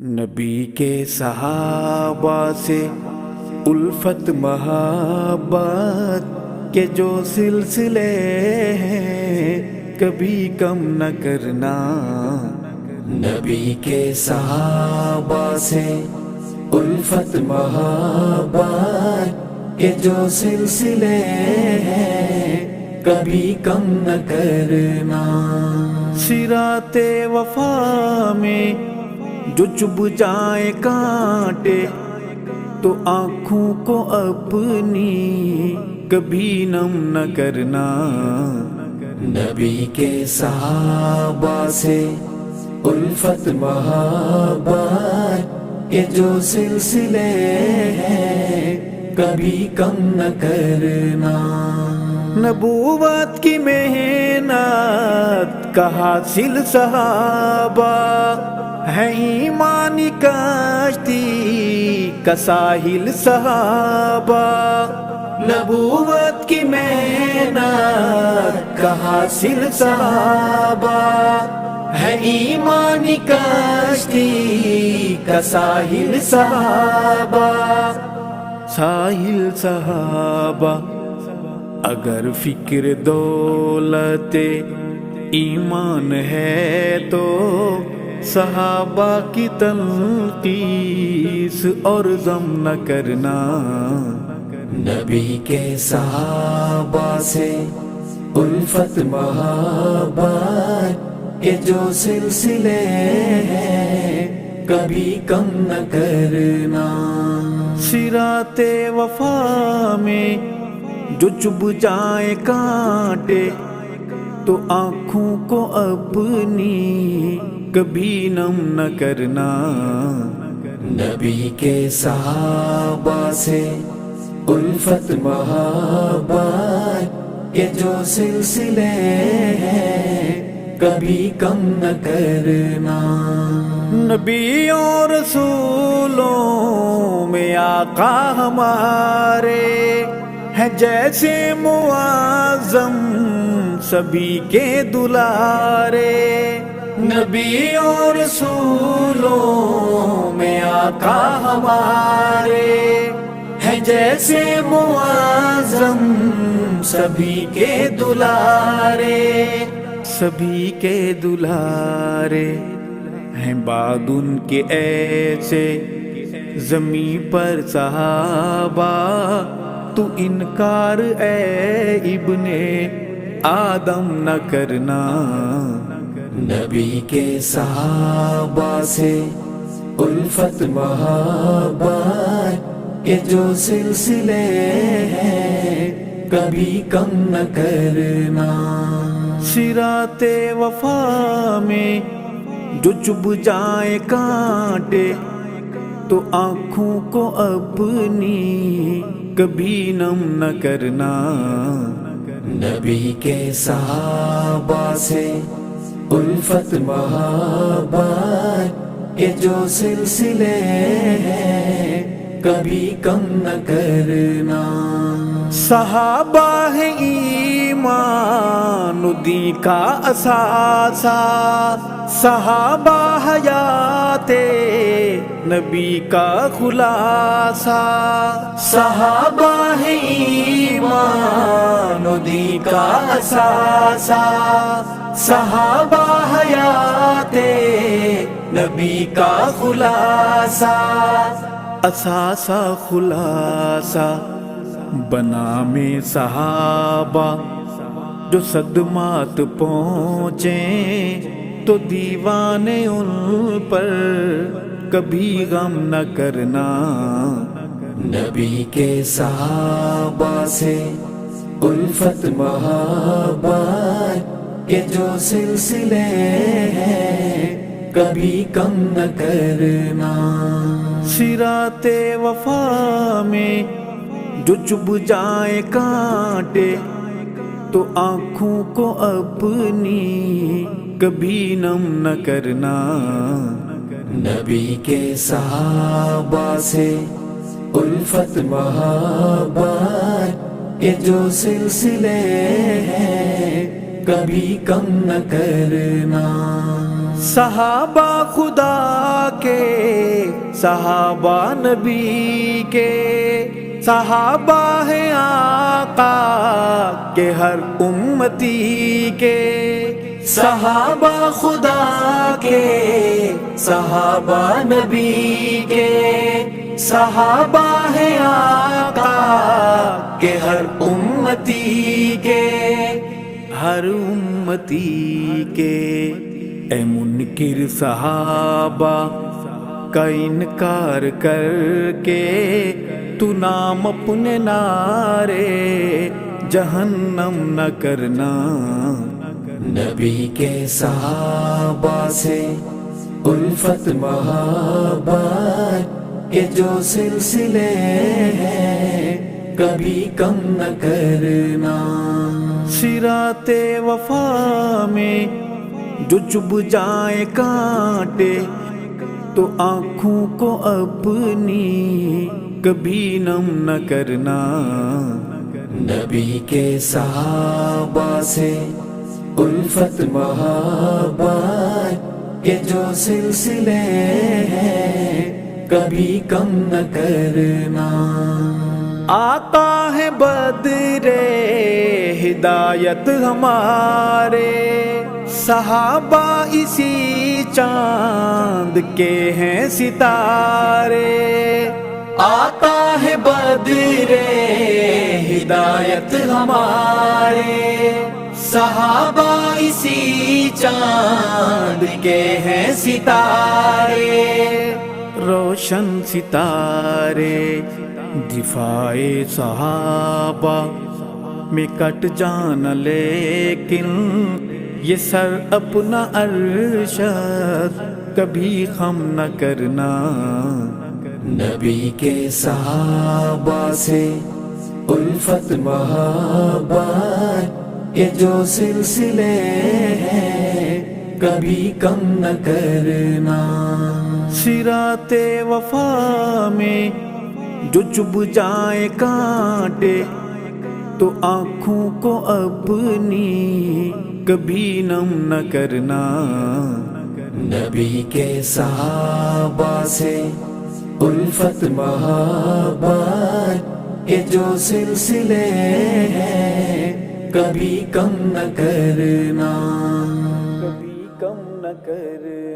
نبی کے صحابہ سے الفت محبت کے جو سلسلے ہیں کبھی کم نہ کرنا۔ نبی کے صحابہ سے الفت محبت کے جو سلسلے ہیں کبھی کم نہ کرنا۔ صراط وفا میں جو چبھ جائے کانٹے تو آنکھوں کو اپنی کبھی نم نہ کرنا۔ نبی کے صحابہ سے الفت محبت کے جو سلسلے ہیں کبھی کم نہ کرنا۔ نبوت کی محنت کا حاصل صحابہ ہے، ایمانی کشتی کا ساحل صحابہ۔ نبوت کی محنت کا حاصل صحابہ ہے، ایمانی کشتی کا ساحل صحابہ۔ ساحل صحابہ اگر فکر دولت ایمان ہے تو صحابہ کی تنقیس اور ذم نہ کرنا۔ نبی کے صحابہ سے الفت محبت کے جو سلسلے ہیں کبھی کم نہ کرنا۔ صراط وفا میں جو چبھ جائے کانٹے تو آنکھوں کو اپنی کبھی نم نہ کرنا۔ نبی کے صحابہ سے الفت محبت کے جو سلسلے ہیں کبھی کم نہ کرنا۔ نبیوں رسولوں میں آقا ہمارے ہیں جیسے معظم سبھی کے دلارے۔ نبیوں رسولوں میں آقا ہمارے ہیں جیسے معظم سبھی کے دلارے۔ سبھی کے دلارے ہیں بعد ان کے ایسے زمین پر صحابہ، تو انکار اے ابن آدم نہ کرنا۔ نبی کے صحابہ سے الفت محبت کے جو سلسلے ہیں کبھی کم نہ کرنا۔ صراط وفا میں جو چبھ جائے کانٹے تو آنکھوں کو اپنی کبھی نم نہ کرنا۔ نبی کے صحابہ سے الفت محبت کے جو سلسلے ہیں کبھی کم نہ کرنا۔ صحابہ ہے ایمان و دین کا اثاثہ، صحابہ حیات نبی کا خلاصہ۔ صحابہ ہے ایمان و دین کا اثاثہ، صحابہ حیات نبی کا خلاصہ۔ اثاثہ خلاصہ بنا میں صحابہ جو صدمات پہنچیں تو دیوانے ان پر کبھی غم نہ کرنا۔ نبی کے صحابہ سے الفت محبت کے جو سلسلے ہیں کبھی کم نہ کرنا۔ صراط وفا میں جو چبھ جائے کانٹے تو آنکھوں کو اپنی کبھی نم نہ کرنا۔ نبی کے صحابہ سے الفت محبت کے جو سلسلے ہیں کبھی کم نہ کرنا۔ صحابہ خدا کے صحابہ نبی کے، صحابہ ہیں آقا کے ہر امتی کے، صحابہ خدا کے، صحابہ نبی کے، صحابہ ہیں آقا کے ہر امتی کے، ہر امتی کے۔ اے منکر صحابہ کا انکار کر کے، تو نام اپنے نعرے جہنم نہ کرنا۔ نبی کے صحابہ سے الفت محبت کے جو سلسلے ہیں کبھی کم نہ کرنا۔ صراط وفا میں جو چبھ جائے کانٹے، تو آنکھوں کو اپنی کبھی نم نہ کرنا۔ نبی کے صحابہ سے الفت محبت کے جو سلسلے ہیں کبھی کم نہ کرنا۔ آقا ہے بدر ہدایت ہمارے، صحابہ اسی چاند کے ہیں ستارے۔ آقا ہے بدر ہدایت ہمارے، صحابہ اسی چاند کے ہیں ستارے۔ روشن ستارے دفاع صحابہ میں کٹ جانا، لیکن یہ سر اپنا ارشد کبھی خم نہ کرنا۔ نبی کے صحابہ سے الفت محبت کے جو سلسلے ہیں کبھی کم نہ کرنا۔ صراط وفا میں جو چبھ جائے کانٹے، تو آنکھوں کو اپنی کبھی نم نہ کرنا۔ نبی کے صحابہ سے الفت محبت کے جو سلسلے ہیں کبھی کم نہ کرنا، کبھی کم نہ کرنا۔